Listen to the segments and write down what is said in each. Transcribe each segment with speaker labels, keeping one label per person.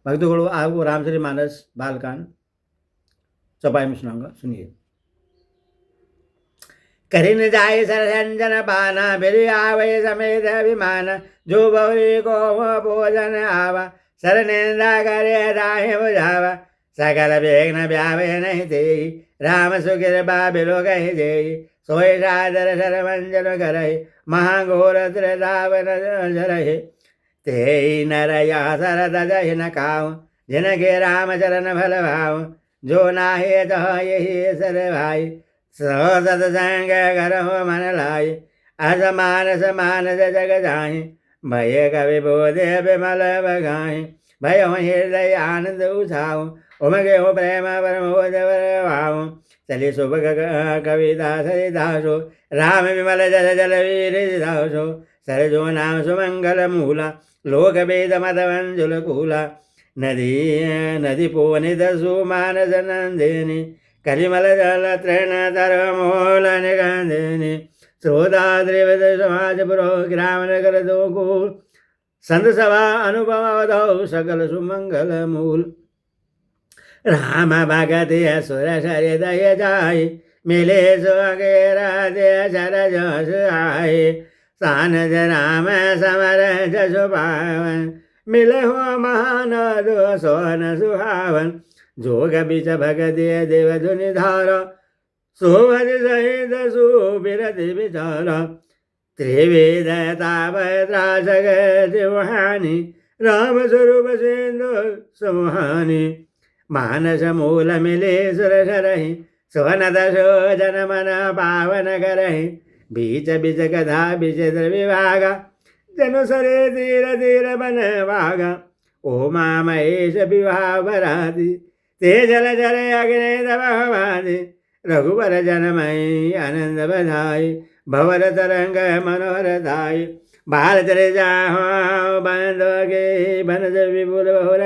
Speaker 1: भक्तगणों, आपको रामचरितमानस बालकांड चौपाई में सुनाऊंगा, सुनिए। करिन जाय सरंजन पाना, फिर आवे समेत अभिमान, जो बौरी को भोजन आवा, सरनेन्द्रा करे जाहे बुझावा, सकल विघ्न व्यावे नहीं तेई, राम सुकृपा बिलो कहि जेई, सोई सादर सरमंजन करहि, महाघोर त्रिधावन जरहि, तेई नरया सरद जहि न काऊ, जिनके राम चरण भल भाऊ, जो नाहे तह यही सर भाई, सत्संग करहु मन लाई, असमानस मानस जग जाहि, भय कवि बोधे विमल बगाहि, भय हृदय आनंद उछाऊ, उमगे हो प्रेम परमोद भाऊ, चली शुभ कविता सरिदासो, राम विमल जल जल वीर दासो, सरजो नाम सुमंगल मूला, लोक वेद मद मंजुल कूला, नदी नदी पोनित सुमानस नंदिनी, कलिमल जल तृण तर मोल निगंधिनी, श्रोताद्रिवद समाज पुरो ग्राम नगर दोकूल, संत सभा अनुभव अवधौ सकल सुमंगल मूल, राम भगत असुर हृदय जाय, मिले सुगेरा दे सरज आय, सानज राम समर जसु पावन, मिले हो महानद सोन सुहावन, जोग बिच भगत देव धुनि धारा, सोभज सहित सुबिरति विचारा, त्रिवेद ताप त्रासक दिवहानि, राम स्वरूप सिंधु सुहानि, मानस मूल मिले सुर सरहि, स्वनद शोजन मन पावन करहि, बीच बीच कथा विचित्र विभागा, जनु सरे धीर धीर बन भागा, ओमा महेश विवाह बराती, ते जल जल अग्नि दबहवादि, रघुबर जनमय आनंद बधाई, भवर तरंग मनोहर दाई, बाल चले जाहो बंद के बनज विपुल बहुर,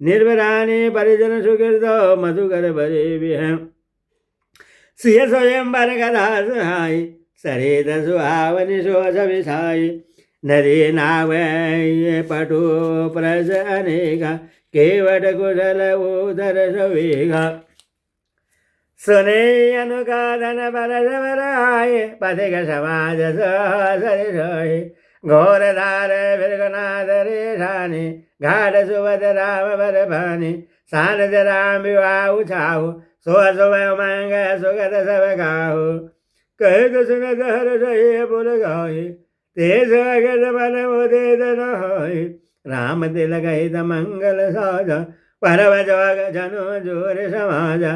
Speaker 1: निर्भरानी परिजन सुकृत मधुकर भरे विह, सिय स्वयं बर कथा सुहाई, सरित सुहावनि शोष विषाई, नदी नाव पटु प्रज अनेका, केवट कुशल उदर सवेगा, सुने अनुकादन बरस बराए, पथिक समाज सहसरिषहि, घोर धार भृगनाथ रेशानि, घाट सुवद राम बर भानि, सानज राम विवाह उछाहु, सो सुभ मंग सुगत सब गाहु, कह सुनत हर सही पुल गाहि, तेज अगत बन मुदे दनहि, राम दिल गहित मंगल साजा, परव जोग जनु जोर समाजा,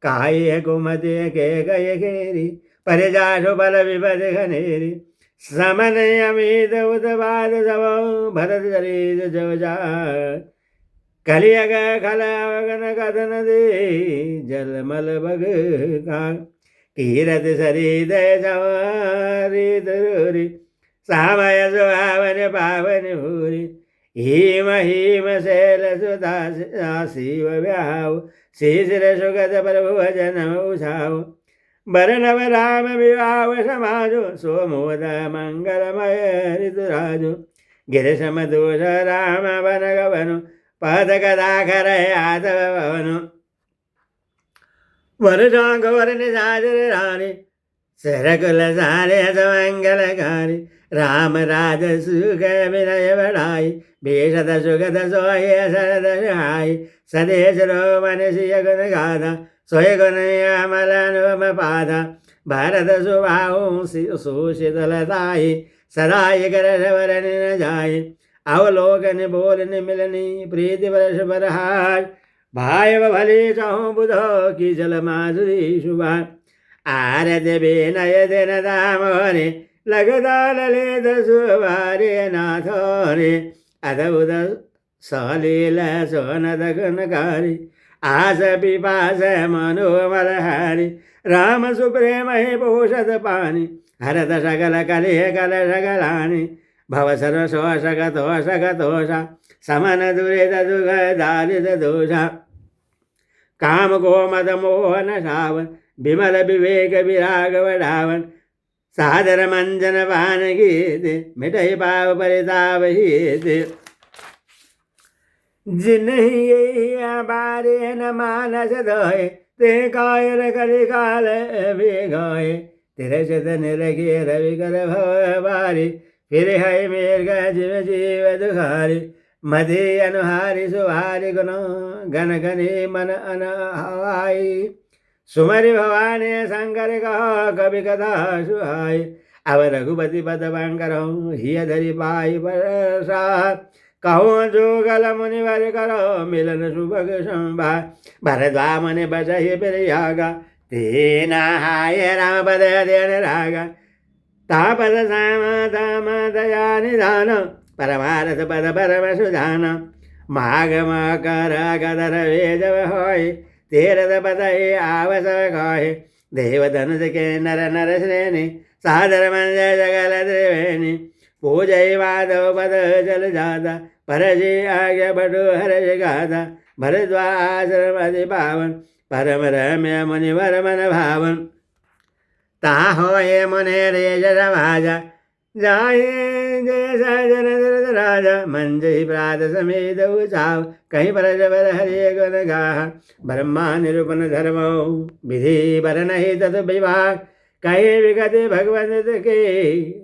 Speaker 1: काय कुमति के गय घेरी, परिजाशु बल विपद घनेरी, समन अमित उतपाद सब भरत जरीज जव जाय, कलियग खल अवगन कथन दे, जलमल बग का, कीरत सरित सवारी तरुरी, सामय सुहावन पावन भूरि, हिम हिम शैल सुधा शिव व्याहु, शिशिर सुगत प्रभु भजन उछाऊ, बर नव राम विवाह समाजो, सोमोद मंगलमय ऋतुराजो, गिरिश मधुष राम वन गवनु, पद कदा कर यादव भवनु, वर्षा गौर निशाचर रानी, सरकुल सारे सुमंगलकारी, राम राज सुख विनय बढ़ाई, भेषद सुगत सोय शरद सहाय, सदेश रो मनुष्य गुण गाथा, सोय गुण अमल अनुपम पाथा, भरत सुबाहु सुशीतलताई, सदाय कर वर न जाय, अवलोकन बोलन मिलनी, प्रीति वर्ष बरहार, भाई भले चाहूँ बुधो की जल माधुरी शुभा, आरत विनय दिन दामोरे, लगदा ललित सुवारे नाथोरे, अद्भुत सलील सोनद गुणकारी, आस पिपास मनोमलहारी, राम सुप्रेम हे पोषद पानी, हरत सकल कलिह कल सकलानि, भव सर्व शोषक तोषक तोषा, समन दुरित दुख दारित दोषा, काम को मद मोहन सावन, विमल विवेक विराग बढ़ावन, सादर मंजन पान गीत, मिटहि पाव परिताप हित, जिन्हीं ये बारे न मानस धोए ते कायर करि काल भी गए तेरे चत निरखे रवि कर भव बारी फिर है मेघ जीव जीव दुखारी मधे अनुहारी सुहारी गुण गण गणे मन अनहाई सुमरि भवानी शंकर कहो कवि कथा सुहाई अब रघुपति पद बंकर हिय धरि पाई प्रसाद कहो जोगल मुनिवर करो मिलन सुभग संभा भरद्वा मन बसहि प्रियागा तेना हाय राम पद देन रागा तापद साम दाम दया निधान परमारथ पद परम सुधान मागम कर गदर वेद होय तीरथ पद आवस कहे देव धनुष के नर नर श्रेणी सादर मंजय जगल त्रिवेणी पूजय माधव पद जल जाता परजे आज्ञा बटु हर्ष गाथा भरद्वाश्रम अति पावन परम रम्य मुनिवर मन भावन ताहो ये मुने रेज समाजा जाहे जय सजन राजा मंजय प्रात समेत उचाव कहीं परज बर हरि गुण गाह ब्रह्मा निरूपण धर्म विधि बर नहीं तत् विवाह कहीं विगति भगवंत के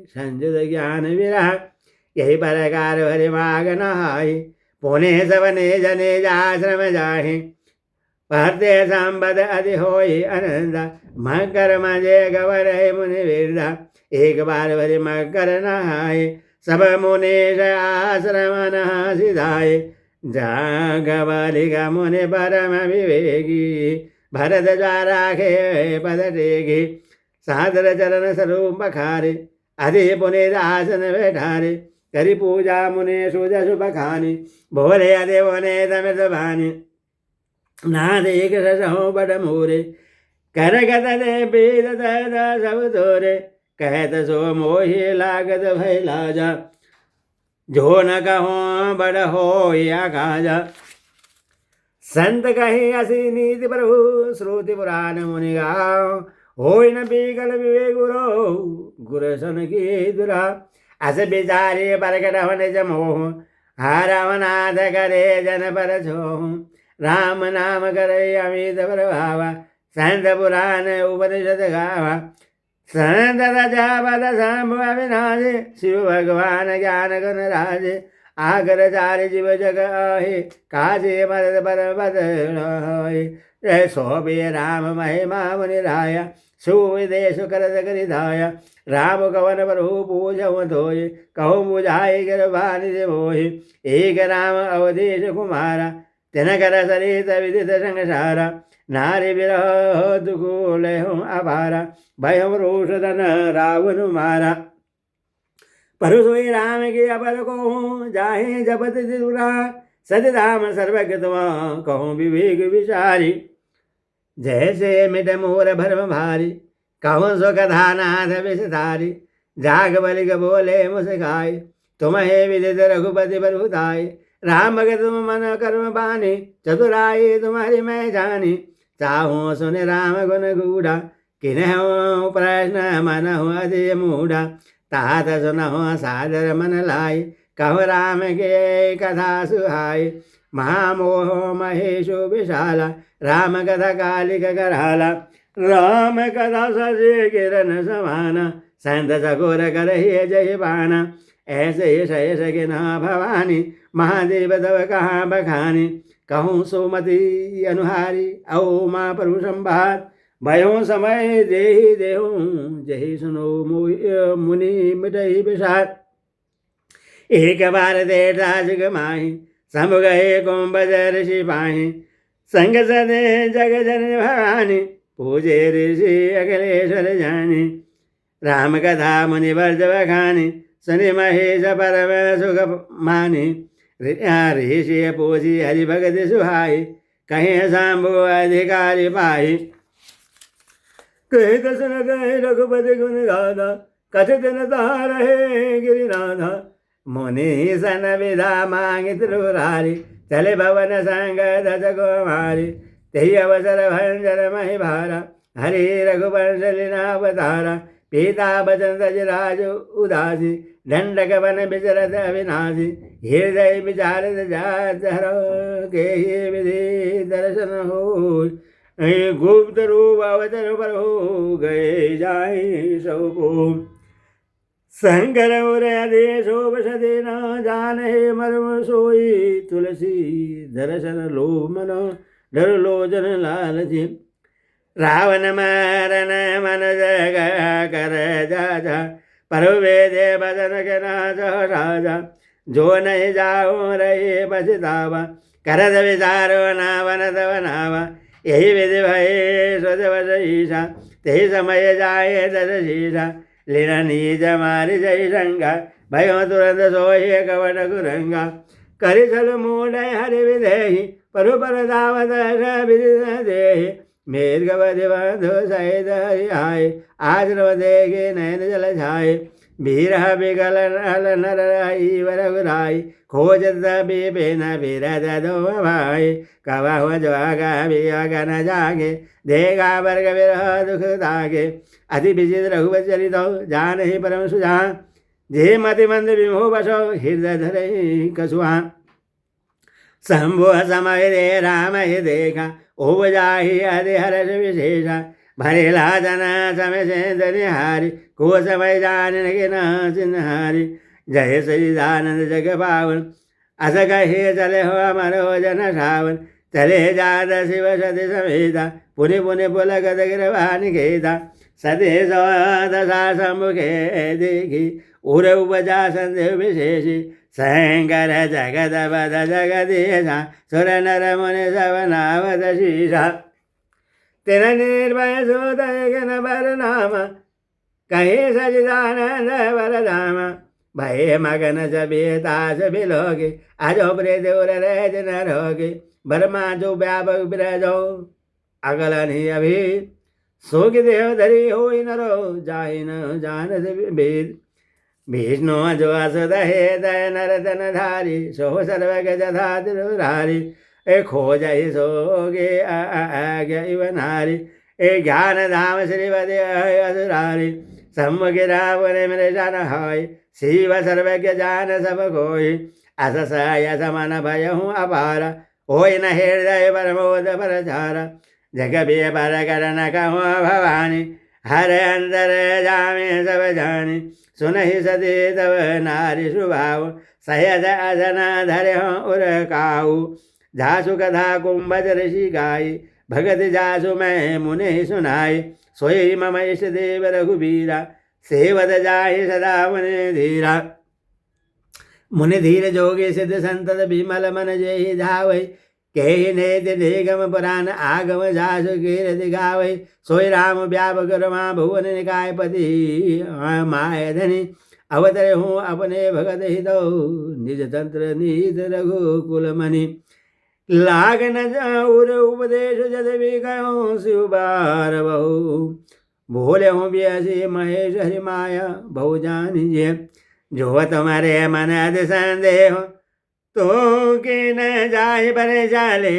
Speaker 1: संजुत ज्ञान विराह यही प्रकार हरि माग नहाय पुणे सवने जने आश्रम जाहे पढ़ते संबद अधि होई आनंद मकर मजे गवर मुनि वीरदा एक बार हरि मकर नहाय सब मुनि आश्रम नहा सिधाय जागवलिका मुनि परम विवेकी भरत द्वारा खे पद टेगी सादर चरण स्वरूप बखारे अधि पुनि आसन बैठारे करी पूजा मुने सूज शुभ खानी भोरे अदे वने तमित भानी नाद एक रसो बड़ मोरे कर गत दे बेद सब तोरे कहत सो मोहि लागत भय लाजा जो न कहो बड़ हो या काजा संत कहे असी नीति प्रभु श्रुति पुराण मुनि गाओ होय न बीगल विवेक गुरु सन की दुरा अस बिचारे परकट होने जमोह हारावनाथ करे जन पर छोह राम नाम करे अमित प्रभावा संत पुराण उपनिषद गावा संत रजा पद शंभु अविनाशे शिव भगवान ज्ञान गुण राजे आगर चारि जीव जग आहे काशे मरद पर पद जय सोबे राम महिमा मुनि राया सुविदेश करद करिधाया राम कवन प्रभु पूजव धोय कहु बुझाए गिरवानि से मोहि एक राम अवधेश कुमारा तिन कर सरित विदित संसारा नारी विरह दुखुल अपारा भयम रोषधन रावण मारा परसोई राम के अपर को जाहे जपत दुरा सतधाम सर्वज्ञ कहूँ विवेक विचारी जैसे मिट मोर भरम भारी कहूँ सो कथा नाथ विषधारी जाग बलिक बोले मुस्काय तुम हे विदित रघुपति प्रभुताय राम भगत तुम मन कर्म बानी चतुराई तुम्हारी मैं जानी चाहूँ सुन राम गुण गूढ़ा किन्ह प्रश्न मन अति मूढ़ा तात सुनहो सादर मन लाई कहु राम के कथा सुहाई महामोह महेशो विशाला राम कथा कालिक कराला राम कथा सजे किरण समाना संत सगोर कर ही जय पाना ऐसे शय सगिना भवानी महादेव तव कहाँ बखानी कहूँ सुमति अनुहारी औ माँ प्रभु संभार भयो समय देहि देहु जही सुनो मुनि मिटहि विषाद एक बार दे राजग माही सब गए कुंभज ऋषि पाही संग सदे जग जन भवानी पूजे ऋषि अखिलेश्वर जानी राम कथा मुनि वर्ज बखानी सुनि महेश परम सुख मानी ऋषि पूजी हरि भगत सुहाई कहीं शंभु अधिकारी पाई कहित सुन गए रघुपति गुण गाथा कथित न रहे गिरिनाथा मुनि सन विधा मांगी त्रिपुरारी चले भवन संग दस कुमारी तेहि अवसर भंजन महि भारा हरि रघुवंश लीलावतारा पीता बचन तज राज उदासी दंडक वन विचरत अविनाशी हृदय विचारित जात हर के विधि दर्शन हो। गुप्त रूप अवचर पर हो गए जाए सबको। शंकर और आदेश बसते न जाने मर्म सोई। तुलसी दर्शन लो मन डर लोचन लालची। रावण मारन मन जग कर जा पर वेदे बदन के नाच राजा। जो नहीं जाओ रहे पछतावा करद विचारो नावन तव नावा। यही विधि भय स्वज ईशा ते समय जाए दस शीशा। लीना नीच मारी जय शंगा भयो तुरंत सोहे कवट कुरंगा। करि छल मूड हरि विदेहि परु पर दावत देहि। मेघवधि बंधु सहित हरि आए आश्रम देखे नयन जल छाए। बीरह बिगल नल नर ईवर गुराई खोजत बिपिन बिरद दो भाई। कबहु जोगा वियोग न जागे देगा वर्ग विरह दुख दागे। अति विचित्र रघुपति चरित जान ही परम सुझा। जे मति मंद विमोह बसो हृदय धरे कसुआ। शंभु समय दे राम ही देखा उपजाहि हरि हर्ष विशेषा। भरे लादन समय से निहारी को समय जान लगे न सिन्हारी। जय सचिदानंद जग पावन अस कहे चले हो अमरो जन श्रावण। चले जात शिव सती समेता पुनि पुनि पुलक गिरवानि केता। सती दशा सम्मुखे देखी उर उपजा संदेह विशेषी। शंकर जगत बद जगदीशा सुर नर मुनि सब नावत शीशा। तेन निर्भय सुदय न बर नाम कहे सचिदानंद वरधाम। भय मगन सभ्यता सभी लोगे अजो प्रेत उर रह न रोगे। बर्मा जो व्यापक विरजो अगल नहीं अभी सोग देव धरी हो नरो जाहि न जान भेद। विष्णु जो असुद दय नरतन धारी सो सर्वग जथा तिरुधारी। ए खोज सोगे आज्ञा इव नारी। ए ज्ञान धाम श्रीवदे असुरारी। सम्मुख रावण मेरे जान हाय शिव सर्वज्ञ जान सब कोई। अस सय समन भय हूँ अपार होय न हृदय परमोद परचारा। जग भी पर कर न कहूँ भवानी हर अंतर जामे सब जानी। सुनहि सती तव नारी स्वभाव सहज अजना धरे हूँ उर काऊ। जासु कथा कुंभज ऋषि गाई भगत जासु मैं मुनि सुनाई। सोई मम इष्ट देव रघुबीरा सेवत जाहि सदा मुनि धीरा। मुनि धीर जोगी सिद्ध संतत विमल मन जेहि धावै। कहि नेत निगम पुराण आगम जासु कीर्ति गावै। सोई राम व्यापक रमा भुवन निकाय पति माय धनी। अवतरे हूँ अपने भगत हितौ निज तंत्र नीत रघुकुल मणि। लागन उर उपदेश जद भी गयो शिव बार बहु। भोले हूँ ब्यासी महेश हरि माया बहु जानिए। जो तुम्हारे मन अध संदेह तो कि न जाए पर जाले।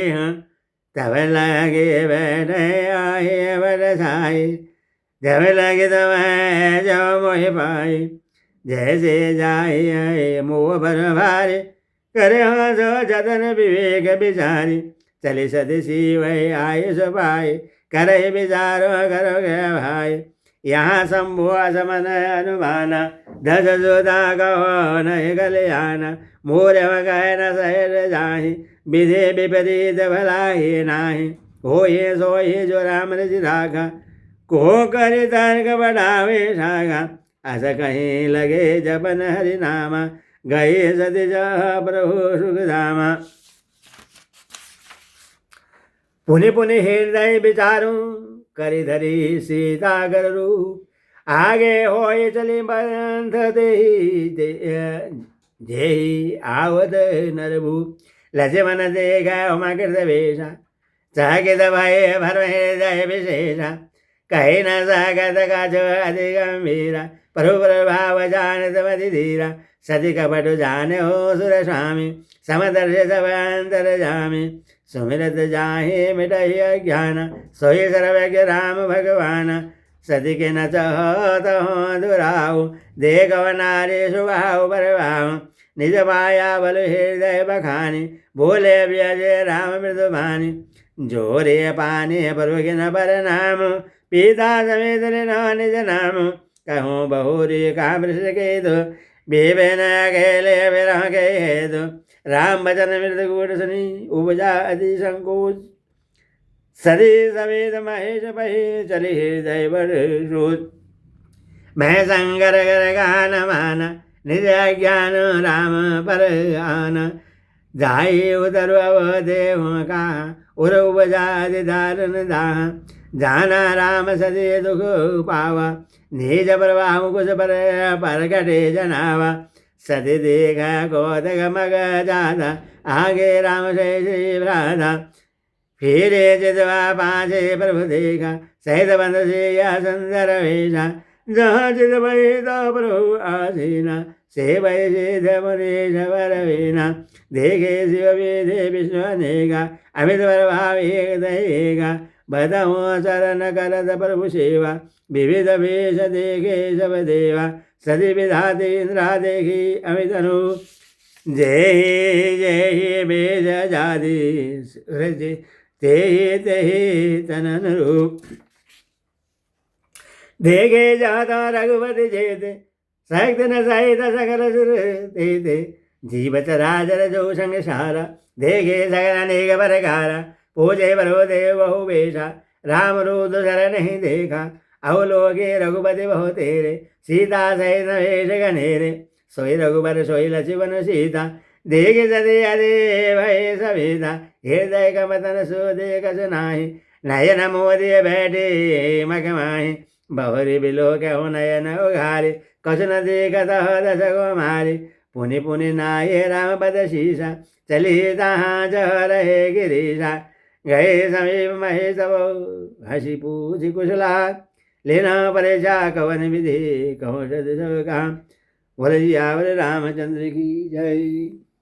Speaker 1: तब लगे बैठे आए बरसाए जब लगे तब जो मोह पाए। जैसे जाए आए मोह पर भारे करे हो जो जतन विवेक विचारी। चले सती शिव आए सो पाए करे विचारो करो गया भाई। यहाँ शंभु समन अनुमाना दस जोदा कहो नहीं कल्याण। मोर गए न सहर जाहि विधि विपरीत भला ही नाही। हो ये सो ये जो राम रचि राखा को कर तर्क बढ़ावे सागा। अस कहीं लगे जपन हरि नामा गए सति प्रभु सुखधामा। पुनि पुनि हृदय विचारू करि धरी सीता कर रूप। आगे होय चली बंध जेहि आवत नरभूप। लक्ष्मण देखा उमाकृत वेशा चकित भय भर हृदय विशेषा। कही न सकत कछु अति गंभीरा प्रभु प्रभाव जानत मति धीरा। सती कपट जाने हो सुर स्वामी समदर्श सब अंतर जामी। सुमिरत जाहि मिटहि अज्ञान सोई सर्वज्ञ राम भगवान। सती के न चहत हो दुराऊ, देखो नारी सुभाव परभाव, निज माया बल हृदय बखानी, बोले व्यजय राम मृदुभानी, जोरे पानी प्रभु के न पर नाम, पिता समेत निज नाम, कहूँ बहुरी कामृष के दो, बेबन अकेले विरह के हेतु, राम बचन मृत गुण सुनी उपजा अति संकोच, सदी सवेद महेश पही चली हृदय बड़, मैं संगर कर गान माना, निज ज्ञान राम पर आना, जाई उदर देव का उर उपजा दारुण दाह, जाना राम सदे दुख पावा, निज प्रवाह कुछ पर घटे जनावा, सती देखा कौतक मग जाता, आगे राम से श्री भ्राता, फिरे जितवा पाछे प्रभु देखा, सहित बंद से या सुंदर वेशा, जहाँ चित भई तो प्रभु आसीना, से भय सिद्ध मुनीश वरवीना, देखे शिव विधि विष्णु अनेका, अमित प्रभाव एक दहेगा, बदहूँ शरण करत प्रभु सेवा, विविध वेश देखे सब देवा, सती विधाति इंद्रा देखी अमित अनु, जय वेश जाति ते तन अनुरूप, देखे जाता रघुपति जेते, सहित न सहित सकल सुर ते, जीवत राजर जो संग सारा, देखे सकल अनेक प्रकारा, पूजे बरो देव बहु बेशा, राम रूद सर नहीं देखा, अवलोके रघुपति बहु तेरे, सीता सहित वेश गनेरे, सोई रघुबर सोई लक्ष्मण सीता, देखे सदे अरे भय सवेदा, हृदय कमतन सुदे कस नाही, नयन मोदिय बैठे मखमाही, बहुरी बिलो कहो नयन उघारे, कस न देखत दस गो मारे, पुनि पुनि नाये राम पद शीसा, चली तहाँ जह रहे गिरीशा, गए समीप महेश हसी पूछ कुशला, लेना परेशा कवन विधि कहूँ सद सब काम, बोले रामचंद्र की जय।